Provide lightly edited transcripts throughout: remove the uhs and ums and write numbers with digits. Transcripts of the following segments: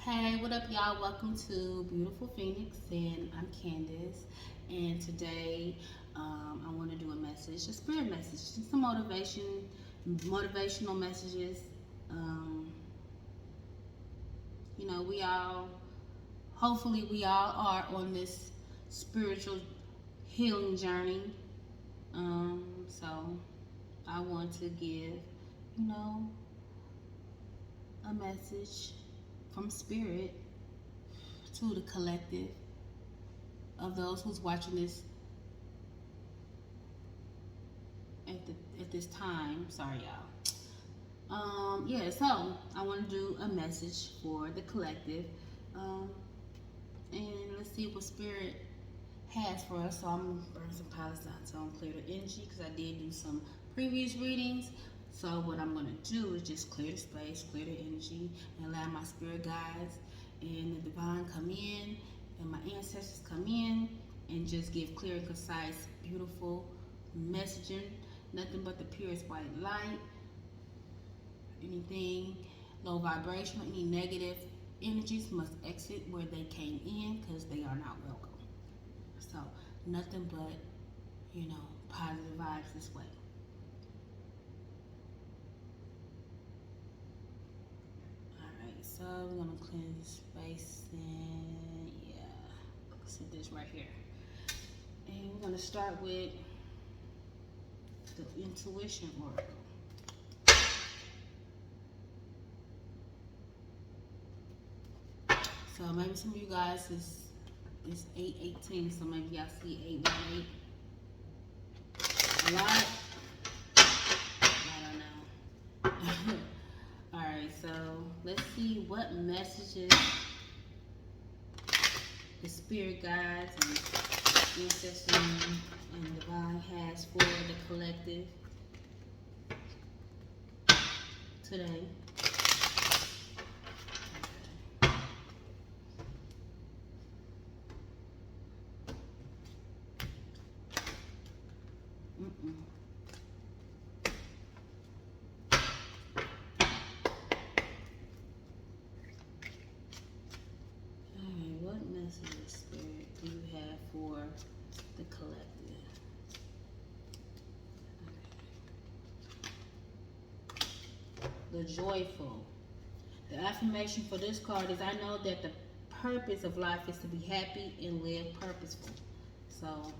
Hey, what up, y'all? Welcome to Beautiful Phoenix, and I'm Candace. And today, I want to do a message, a spirit message, just some motivational messages. Um, we all, hopefully, we all are on this spiritual healing journey. So I want to give, you know, a message from spirit to the collective of those who's watching this at this time. Sorry, y'all. Yeah. So I want to do a message for the collective, um, and let's see what spirit has for us. So I'm gonna burn some Palestine so I'm clear the energy because I did do some previous readings. So what I'm gonna do is just clear the space, clear the energy, and allow my spirit guides and the divine come in, and my ancestors come in, and just give clear and concise, beautiful messaging. Nothing but the purest white light. Anything low vibration, any negative energies must exit where they came in because they are not welcome. So nothing but, positive vibes this way. Alright, so we're gonna cleanse the space and sit this right here. And we're gonna start with the intuition oracle. So maybe some of you guys is 818, so maybe y'all see 818. A lot. I don't know. Alright, so let's see what messages the spirit guides and ancestors and divine has for the collective today. Alright, what messages, spirit, do you have for the collective? The joyful. The affirmation for this card is I know that the purpose of life is to be happy and live purposeful. So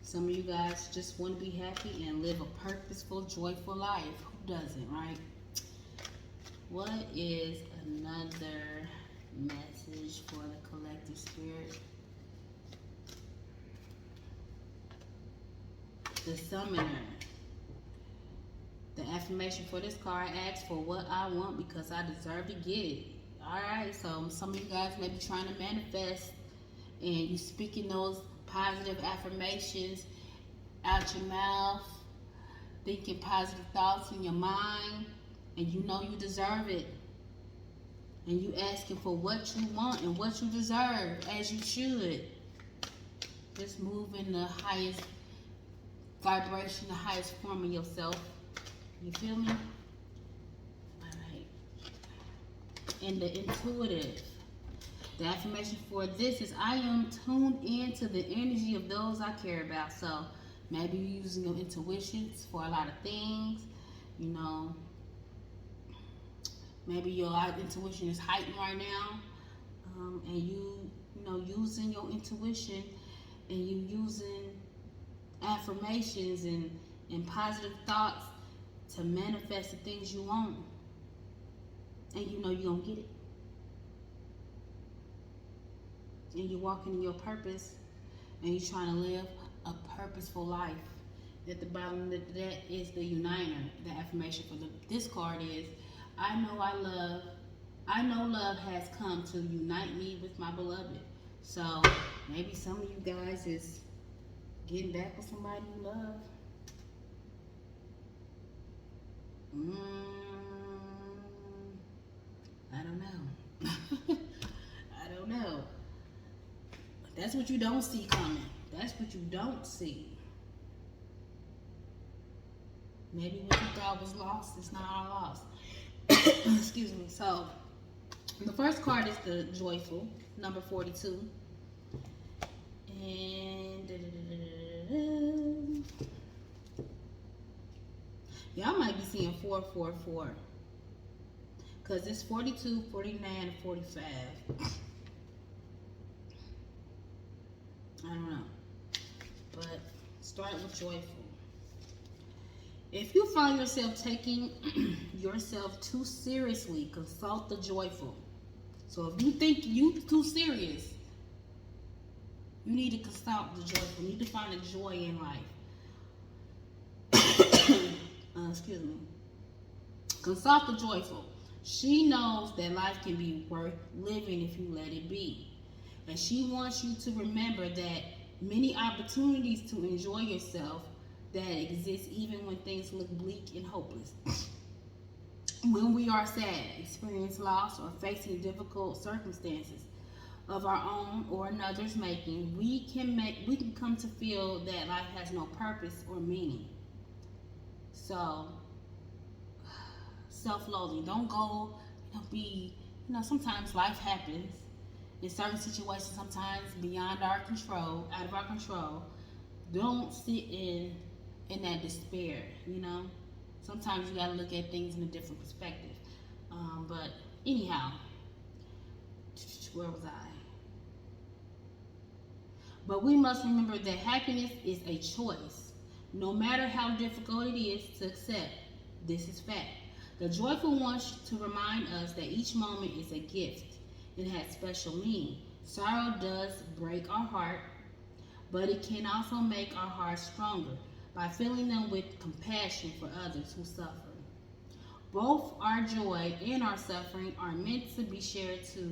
some of you guys just want to be happy and live a purposeful, joyful life. Who doesn't, right? What is another message for the collective spirit? The summoner. The affirmation for this card asks for what I want because I deserve to get it. Alright, so some of you guys may be trying to manifest and you speaking those positive affirmations out your mouth, thinking positive thoughts in your mind, and you know you deserve it. And you asking for what you want and what you deserve, as you should. Just move in the highest vibration, the highest form of yourself. You feel me? Alright. And the intuitive. The affirmation for this is I am tuned into the energy of those I care about. So maybe you're using your intuitions for a lot of things. Maybe your intuition is heightened right now. And using your intuition and you using affirmations and positive thoughts to manifest the things you want. And you know you're going to get it. And you're walking in your purpose and you're trying to live a purposeful life. At the bottom of that is the uniter. The affirmation for this card is I know love has come to unite me with my beloved. So maybe some of you guys is getting back with somebody you love. I don't know. I don't know. That's what you don't see coming. That's what you don't see. Maybe what you thought was lost is not all lost. Excuse me. So The first card is the joyful, number 42. And y'all might be seeing 444. Because it's 42, 49, and 45. I don't know. But start with joyful. If you find yourself taking yourself too seriously, consult the joyful. So if you think you too serious, you need to consult the joyful. You need to find a joy in life. Excuse me. Consult the joyful. She knows that life can be worth living if you let it be. And she wants you to remember that many opportunities to enjoy yourself that exist even when things look bleak and hopeless. When we are sad, experience loss, or facing difficult circumstances of our own or another's making, we can come to feel that life has no purpose or meaning. So, self-loathing. Don't go, sometimes life happens in certain situations, sometimes beyond our control, out of our control. Don't sit in that despair, Sometimes you gotta look at things in a different perspective. But anyhow, where was I? But we must remember that happiness is a choice, no matter how difficult it is to accept. This is fact. The joyful wants to remind us that each moment is a gift. It has special meaning. Sorrow does break our heart, but it can also make our hearts stronger by filling them with compassion for others who suffer. Both our joy and our suffering are meant to be shared so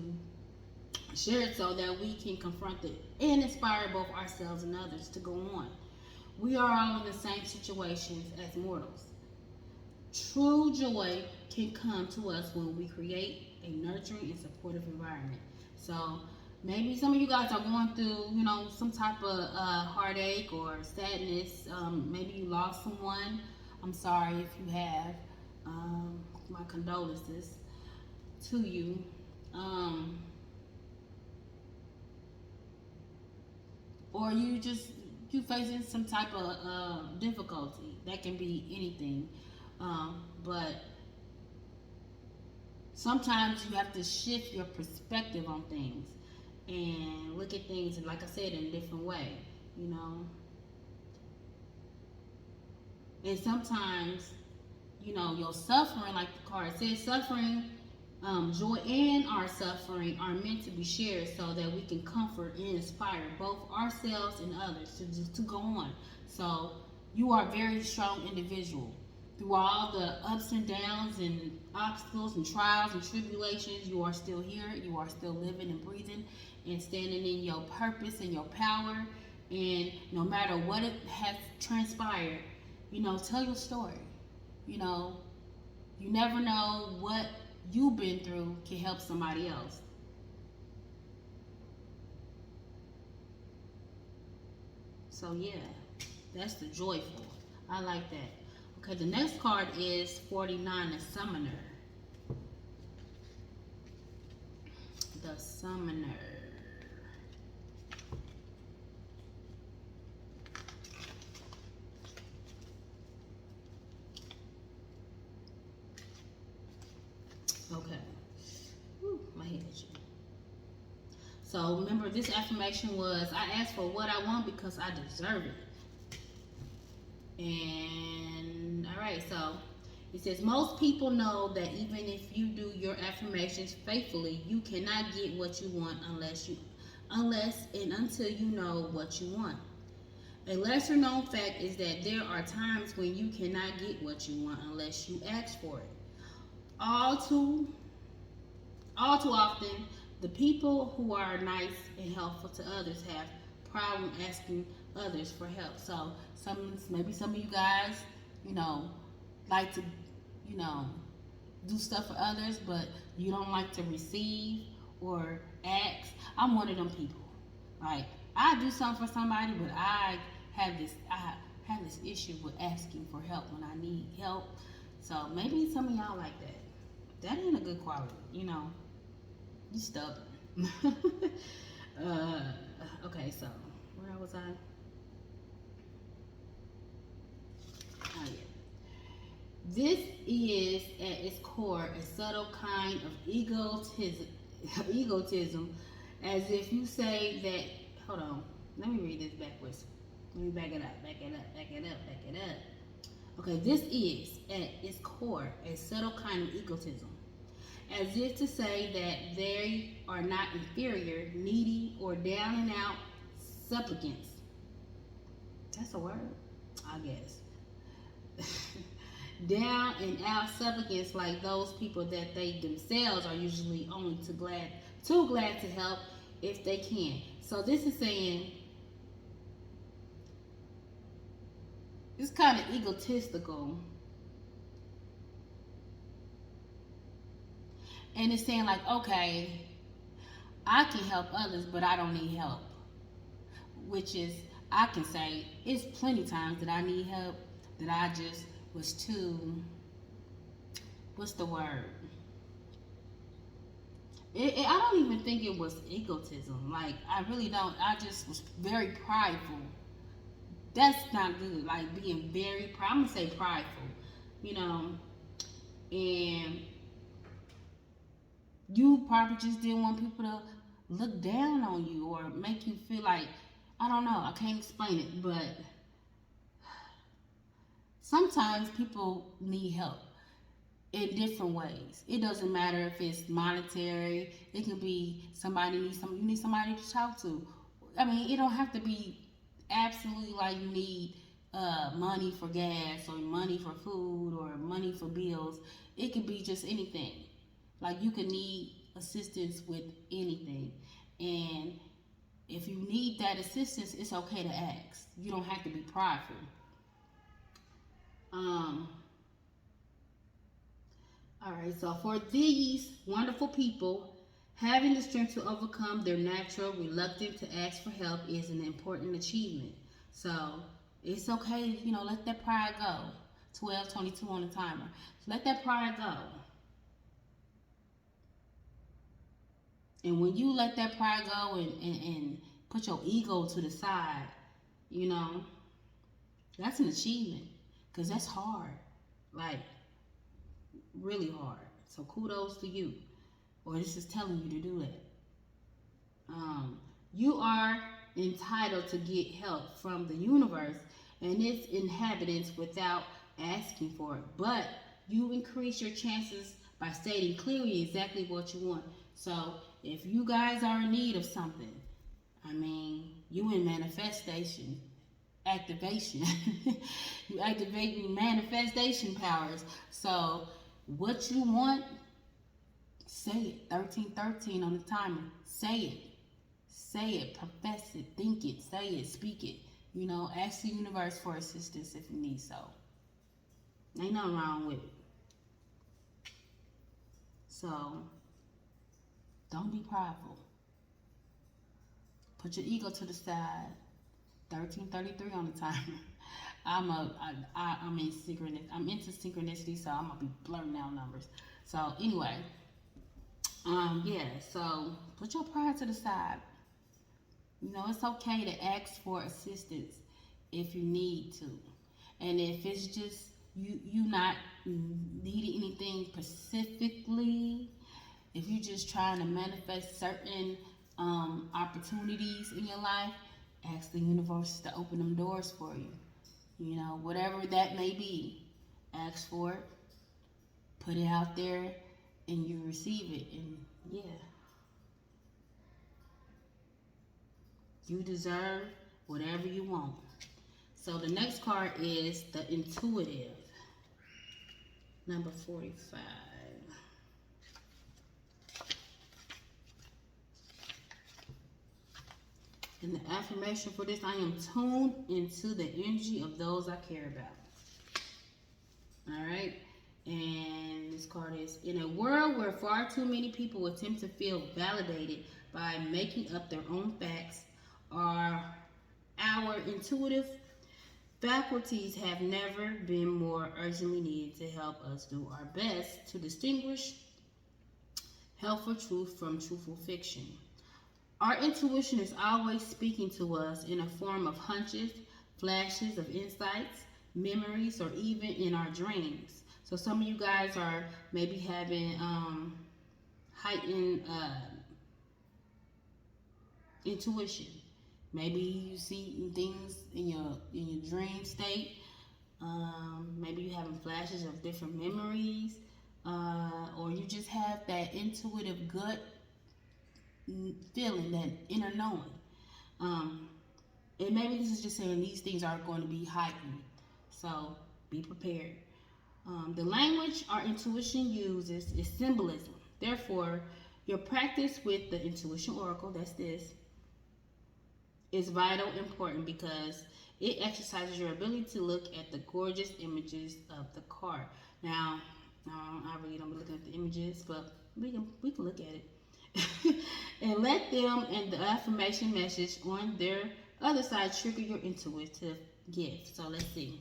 that we can confront it and inspire both ourselves and others to go on. We are all in the same situations as mortals. True joy can come to us when we create a nurturing and supportive environment. So maybe some of you guys are going through, some type of heartache or sadness. Maybe you lost someone. I'm sorry if you have. My condolences to you. Or you facing some type of difficulty. That can be anything. But sometimes you have to shift your perspective on things and look at things, like I said, in a different way, And sometimes, your suffering, like the card says, suffering, joy and our suffering are meant to be shared so that we can comfort and inspire both ourselves and others to go on. So you are a very strong individual. Through all the ups and downs and obstacles and trials and tribulations, you are still here. You are still living and breathing and standing in your purpose and your power. And no matter what it has transpired, tell your story. You never know what you've been through can help somebody else. So yeah, that's the joyful. I like that. Okay, the next card is 49, the Summoner. The Summoner. Okay. Whew, my head itching. So remember, this affirmation was, I ask for what I want because I deserve it. And all right, so it says most people know that even if you do your affirmations faithfully, you cannot get what you want unless and until you know what you want. A lesser known fact is that there are times when you cannot get what you want unless you ask for it. All too often, the people who are nice and helpful to others have problem asking others for help. So maybe some of you guys, like to, do stuff for others, but you don't like to receive or ask. I'm one of them people. Like, I do something for somebody, but I have this issue with asking for help when I need help. So maybe some of y'all like that. That ain't a good quality, You stubborn. Okay, so where was I? Oh yeah. This is at its core a subtle kind of egotism, as if you say that. Hold on, let me read this backwards. Let me back it up, back it up, back it up, back it up. Okay, this is at its core a subtle kind of egotism, as if to say that they are not inferior, needy, or down and out supplicants. That's a word, I guess. Down and out supplicants like those people that they themselves are usually only too glad to help if they can. So this is saying it's kind of egotistical, and it's saying like, okay, I can help others, but I don't need help. Which is, I can say it's plenty times that I need help that I just was too. What's the word? I don't even think it was egotism. Like, I really don't. I just was very prideful. That's not good. Like, being very I'm gonna say prideful, you know. And you probably just didn't want people to look down on you or make you feel like, I don't know. I can't explain it, but sometimes people need help in different ways. It doesn't matter if it's monetary. It can be you need somebody to talk to. I mean, it don't have to be absolutely like you need money for gas or money for food or money for bills. It could be just anything. Like, you can need assistance with anything, and if you need that assistance, it's okay to ask. You don't have to be prideful. Um, All right, so for these wonderful people, having the strength to overcome their natural reluctance to ask for help is an important achievement. So it's okay, let that pride go. 12:22 on the timer. So let that pride go. And when you let that pride go and put your ego to the side, you know, that's an achievement. Because that's hard. Like, really hard. So kudos to you. Or this is telling you to do that. You are entitled to get help from the universe and its inhabitants without asking for it. But you increase your chances by stating clearly exactly what you want. So if you guys are in need of something, I mean, you in manifestation, activation. You activating manifestation powers. So what you want, say it. 13:13 on the timer. Say it. Say it. Profess it. Think it. Say it. Speak it. Ask the universe for assistance if you need so. Ain't nothing wrong with it. So, don't be prideful. Put your ego to the side. 13:33 on the timer. I'm in synchronicity. I'm into synchronicity, so I'm gonna be blurting out numbers. So anyway, yeah. So put your pride to the side. It's okay to ask for assistance if you need to, and if it's just you not needing anything specifically, if you're just trying to manifest certain opportunities in your life, ask the universe to open them doors for you. Whatever that may be, ask for it, put it out there, and you receive it. And yeah, you deserve whatever you want. So the next card is the intuitive, number 45. And the affirmation for this, I am tuned into the energy of those I care about. All right. And this card is, in a world where far too many people attempt to feel validated by making up their own facts, our intuitive faculties have never been more urgently needed to help us do our best to distinguish helpful truth from truthful fiction. Our intuition is always speaking to us in a form of hunches, flashes of insights, memories, or even in our dreams. So some of you guys are maybe having heightened intuition. Maybe you see things in your dream state. Maybe you're having flashes of different memories, or you just have that intuitive gut feeling, that inner knowing. And maybe this is just saying these things are going to be heightened. So be prepared. The language our intuition uses is symbolism. Therefore, your practice with the intuition oracle, that's this, is vital important because it exercises your ability to look at the gorgeous images of the card. Now, I really don't be looking at the images, but we can look at it. And let them and the affirmation message on their other side trigger your intuitive gift. So let's see.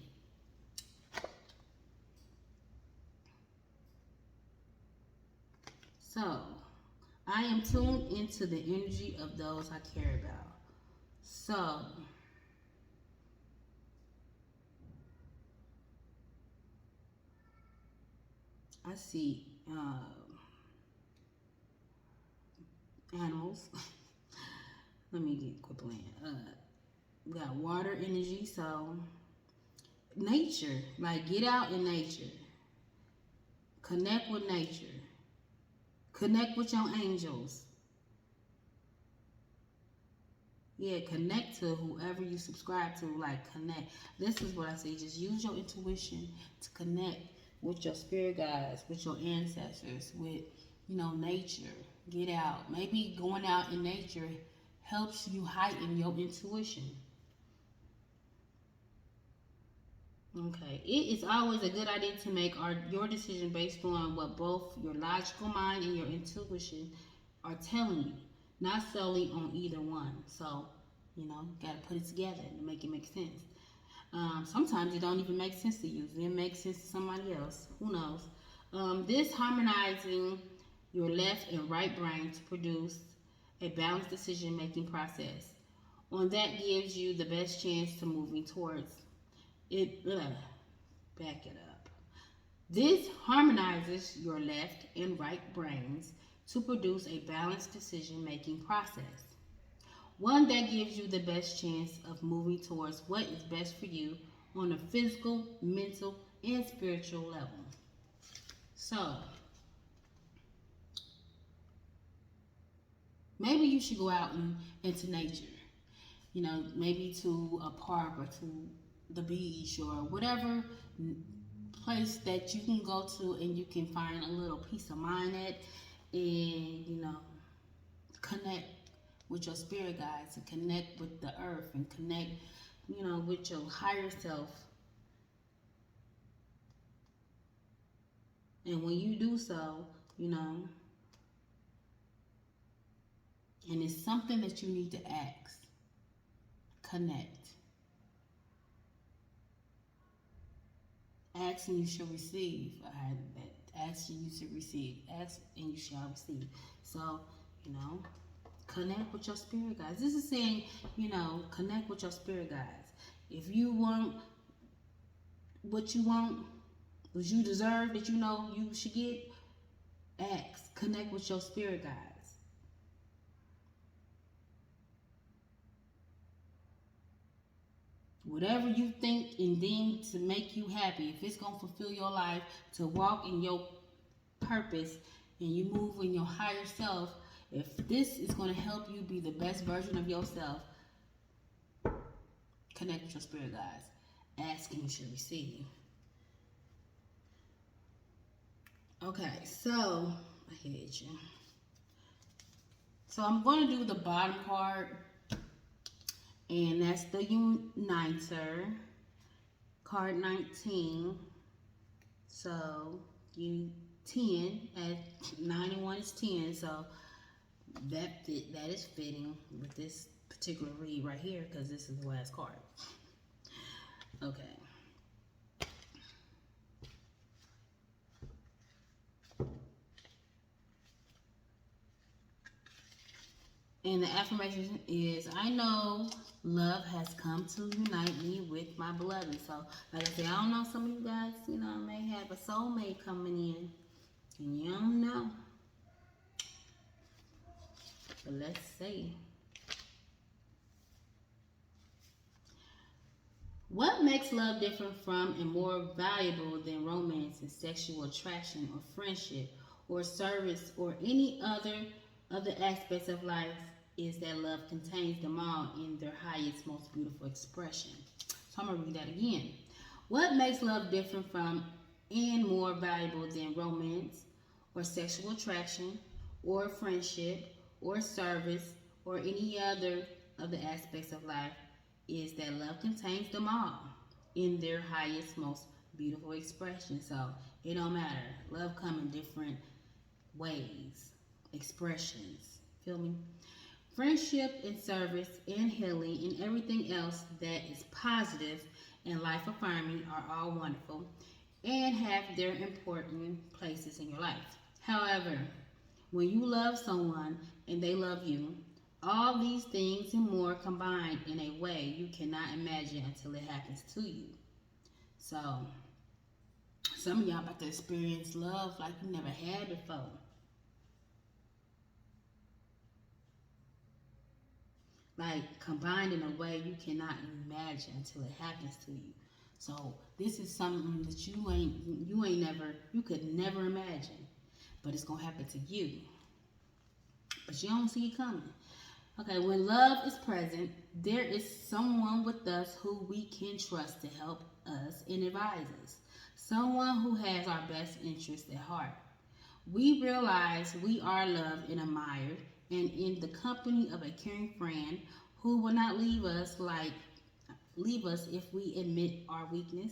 So, I am tuned into the energy of those I care about. So, I see animals. Let me quit playing. We got water energy, so nature. Like, get out in nature. Connect with nature. Connect with your angels. Yeah, connect to whoever you subscribe to. Like, connect. This is what I say. Just use your intuition to connect with your spirit guides, with your ancestors, with, nature. Get out. Maybe going out in nature helps you heighten your intuition. Okay, it is always a good idea to make your decision based on what both your logical mind and your intuition are telling you, not solely on either one. So, got to put it together to make it make sense. Sometimes it don't even make sense to you. It makes sense to somebody else. Who knows? This harmonizing your left and right brain to produce a balanced decision-making process. On that gives you the best chance to moving towards it. Back it up. This harmonizes your left and right brains to produce a balanced decision-making process. One that gives you the best chance of moving towards what is best for you on a physical, mental, and spiritual level. So, maybe you should go out into nature. Maybe to a park or to the beach or whatever place that you can go to and you can find a little peace of mind at, and connect with your spirit guides and connect with the earth and connect with your higher self. And when you do so, and it's something that you need to ask, connect. Ask and you shall receive. I had that. Ask and you shall receive. Ask and you shall receive. So, connect with your spirit guides. This is saying, connect with your spirit guides. If you want what you want, what you deserve, that you should get, ask. Connect with your spirit guides. Whatever you think and deem to make you happy, if it's going to fulfill your life, to walk in your purpose, and you move in your higher self, if this is going to help you be the best version of yourself, connect with your spirit guides. Ask and you should receive. Okay, so, I hit you. So I'm going to do the bottom card. And that's the Uniter, card 19. So you 10 at 91 is 10. So that is fitting with this particular read right here because this is the last card. Okay. And the affirmation is, I know love has come to unite me with my beloved. So, like I said, I don't know, some of you guys, may have a soulmate coming in, and you don't know. But let's see. What makes love different from and more valuable than romance and sexual attraction or friendship or service or any other aspects of life is that love contains them all in their highest, most beautiful expression. So I'm going to read that again. What makes love different from and more valuable than romance or sexual attraction or friendship or service or any other of the aspects of life is that love contains them all in their highest, most beautiful expression. So it don't matter. Love come in different ways, expressions. Feel me? Friendship and service and healing and everything else that is positive and life affirming are all wonderful and have their important places in your life. However, when you love someone and they love you, all these things and more combined in a way you cannot imagine until it happens to you. So, some of y'all about to experience love like you never had before. Like combined in a way you cannot imagine until it happens to you. So this is something that you could never imagine, but it's gonna happen to you. But you don't see it coming. Okay, when love is present, there is someone with us who we can trust to help us and advise us. Someone who has our best interest at heart. We realize we are loved and admired and in the company of a caring friend who will not leave us if we admit our weakness.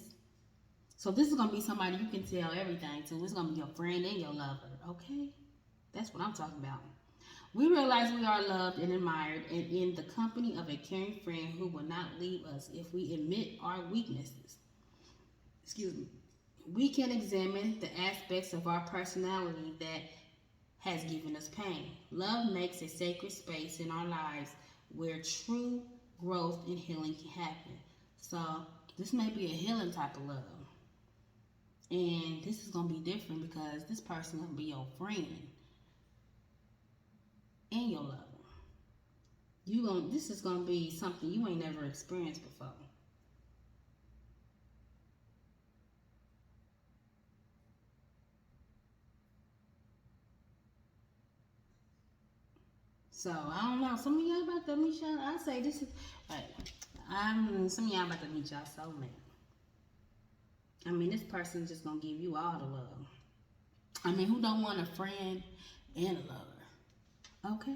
So this is gonna be somebody you can tell everything to. It's gonna be your friend and your lover, okay? That's what I'm talking about. We realize we are loved and admired and in the company of a caring friend who will not leave us if we admit our weaknesses. Excuse me. We can examine the aspects of our personality that has given us pain. Love makes a sacred space in our lives where true growth and healing can happen. So this may be a healing type of love. And this is going to be different because this person is going to be your friend and your lover. This is gonna be something you ain't never experienced before. So I don't know. Some of y'all about to meet y'all. I say this is like some of y'all about to meet y'all soulmate. I mean, this person just gonna give you all the love. I mean, who don't want a friend and a lover? Okay,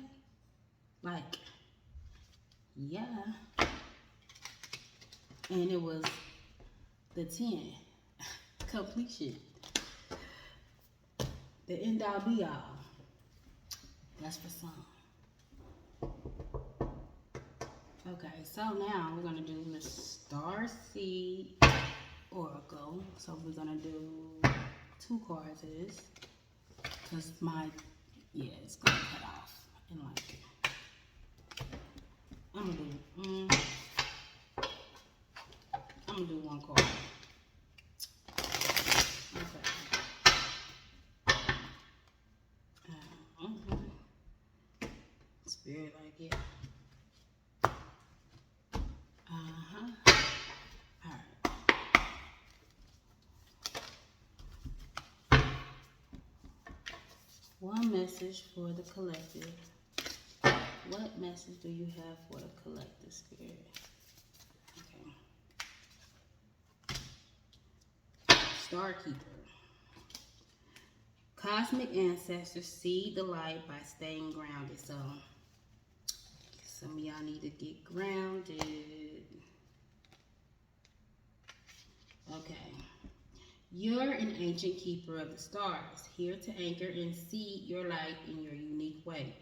like yeah. And it was the 10 completion, the end all be all. That's for some. Okay, so now we're gonna do the Star Seed Oracle. So we're gonna do 2 cards of this because it's gonna cut off and like I'm gonna do 1 card. Okay. Spirit like it. Alright. One message for the collective. What message do you have for the collective, Spirit? Okay. Star Keeper. Cosmic ancestors see the light by staying grounded. So some of y'all need to get grounded. Okay. You're an ancient keeper of the stars, here to anchor and see your light in your unique way.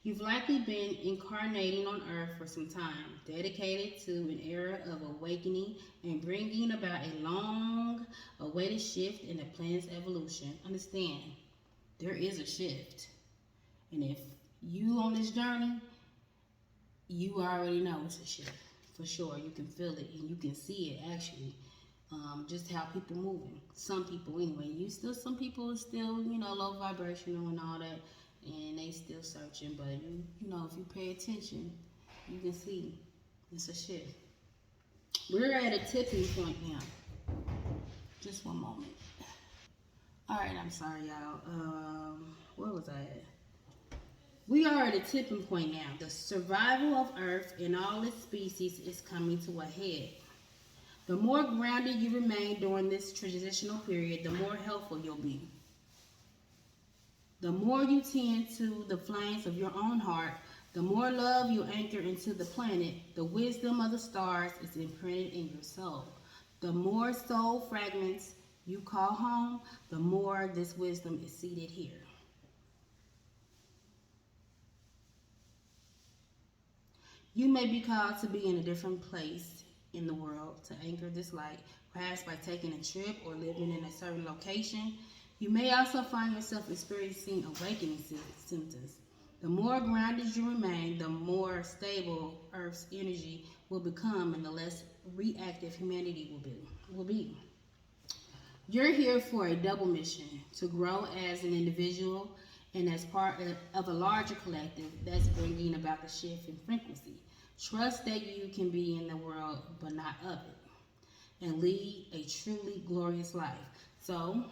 You've likely been incarnating on Earth for some time, dedicated to an era of awakening and bringing about a long-awaited shift in the planet's evolution. Understand, there is a shift. And if you on this journey, you already know it's a shift for sure. You can feel it and you can see it actually. Just how people moving. Some people anyway. Some people are still, low vibrational and all that, and they still searching. But if you pay attention, you can see it's a shift. We're at a tipping point now. Just one moment. All right, I'm sorry, y'all. Where was I at? We are at a tipping point now. The survival of Earth and all its species is coming to a head. The more grounded you remain during this transitional period, the more helpful you'll be. The more you tend to the flames of your own heart, the more love you anchor into the planet, the wisdom of the stars is imprinted in your soul. The more soul fragments you call home, the more this wisdom is seated here. You may be called to be in a different place in the world to anchor this light, perhaps by taking a trip or living in a certain location. You may also find yourself experiencing awakening symptoms. The more grounded you remain, the more stable Earth's energy will become and the less reactive humanity will be. You're here for a double mission, to grow as an individual and as part of a larger collective that's bringing about the shift in frequency. Trust that you can be in the world, but not of it, and lead a truly glorious life. So,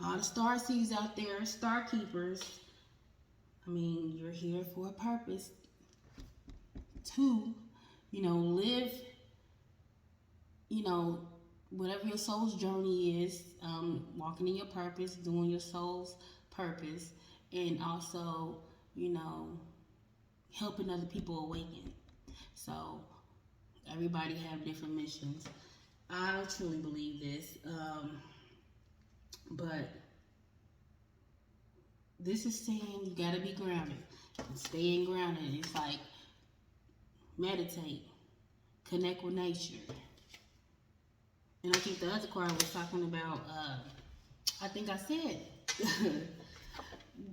all the star seeds out there, star keepers, you're here for a purpose to, live, whatever your soul's journey is, walking in your purpose, doing your soul's purpose, and also, helping other people awaken. So everybody have different missions. I truly believe this, but this is saying you gotta be grounded. Staying grounded. It's like meditate, connect with nature. And I think the other card was talking about, I think I said,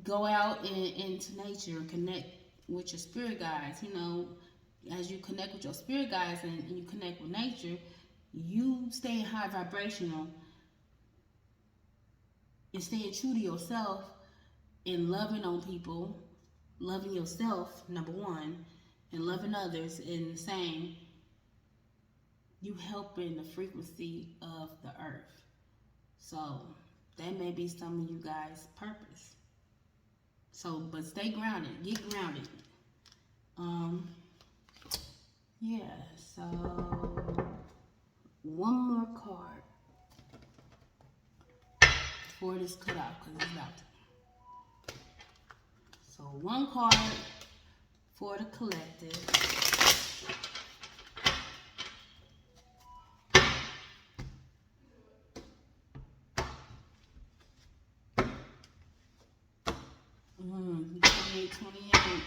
go out into nature, connect with your spirit guides. As you connect with your spirit guides and you connect with nature, you stay high vibrational and staying true to yourself and loving on people, loving yourself, number one, and loving others in the same. You helping the frequency of the earth. So that may be some of you guys' purpose. So, but stay grounded, get grounded. Yeah, so one more card before this cut off because it's about to. So one card for the collective. Mm, 28.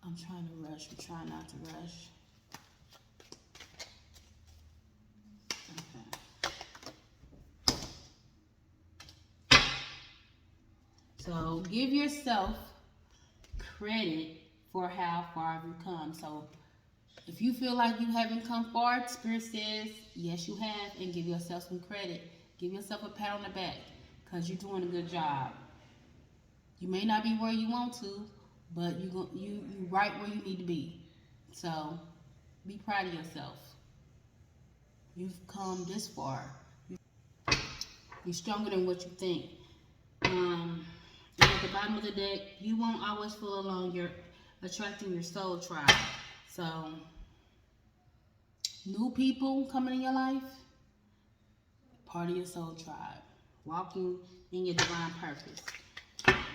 I'm trying to rush. I'm trying not to rush. Okay. So give yourself credit for how far you've come. So if you feel like you haven't come far, Spirit says, yes, you have, and give yourself some credit. Give yourself a pat on the back because you're doing a good job. You may not be where you want to, but you right where you need to be. So be proud of yourself. You've come this far. You're stronger than what you think. And at the bottom of the deck, you won't always feel alone. You're attracting your soul tribe. So new people coming in your life, part of your soul tribe, walking in your divine purpose.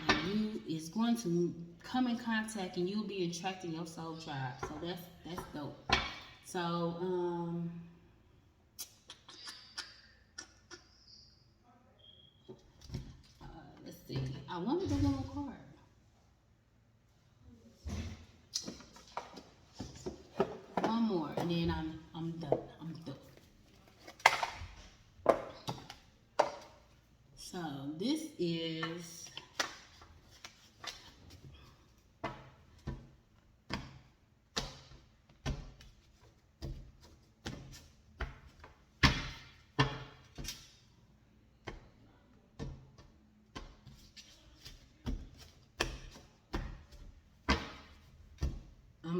And you is going to come in contact and you'll be attracting your soul tribe. So that's dope. So let's see. I wanted to go a card. One more and then I'm done. I'm done. So this is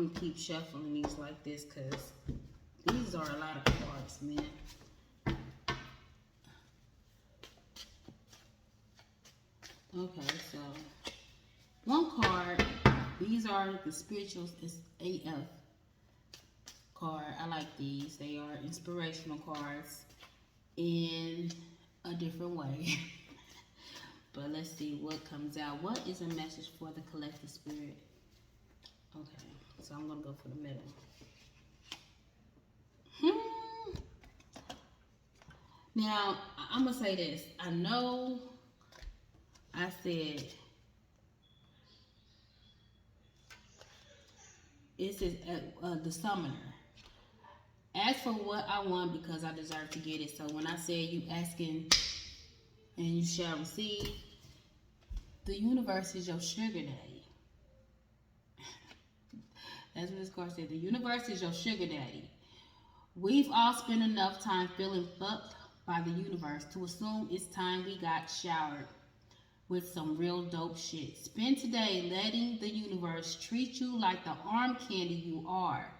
I'm gonna keep shuffling these like this because these are a lot of cards, man. Okay, so one card. These are the spirituals. It's AF card. I like these. They are inspirational cards in a different way. But let's see what comes out. What is a message for the collective spirit? Okay, so I'm gonna go for the middle. Now I'm gonna say this. I know I said this is the summoner. Ask for what I want because I deserve to get it. So when I said you asking and you shall receive, the universe is your sugar daddy. That's what this card said. The universe is your sugar daddy. We've all spent enough time feeling fucked by the universe to assume it's time we got showered with some real dope shit. Spend today letting the universe treat you like the arm candy you are.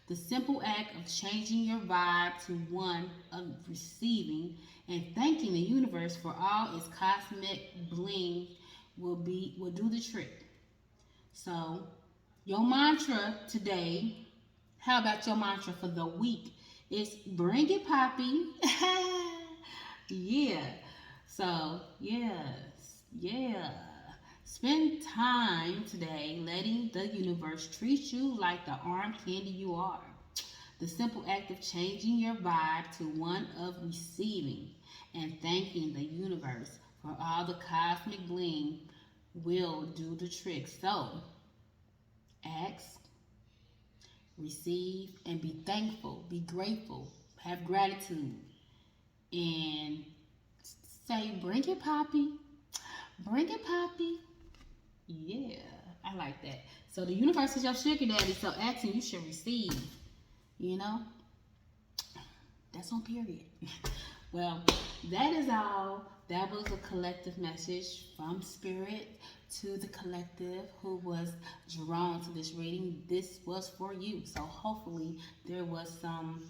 The simple act of changing your vibe to one of receiving and thanking the universe for all its cosmic bling will do the trick. So, your mantra today, how about your mantra for the week? It's bring it, Poppy. Yeah. So, yeah. Spend time today letting the universe treat you like the arm candy you are. The simple act of changing your vibe to one of receiving and thanking the universe for all the cosmic bling will do the trick. So, ask, receive, and be thankful. Be grateful. Have gratitude. And say, bring it, Poppy. Bring it, Poppy. Yeah, I like that. So the universe is your sugar daddy. So asking, you should receive. You know? That's on period. Well, that is all. That was a collective message from Spirit to the collective who was drawn to this reading. This was for you. So hopefully there was some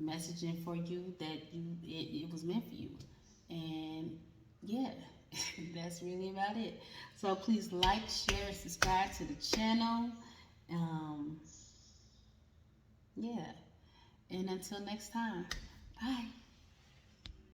messaging for you that it was meant for you. And yeah, that's really about it. So please like, share, and subscribe to the channel. Yeah. And until next time, bye.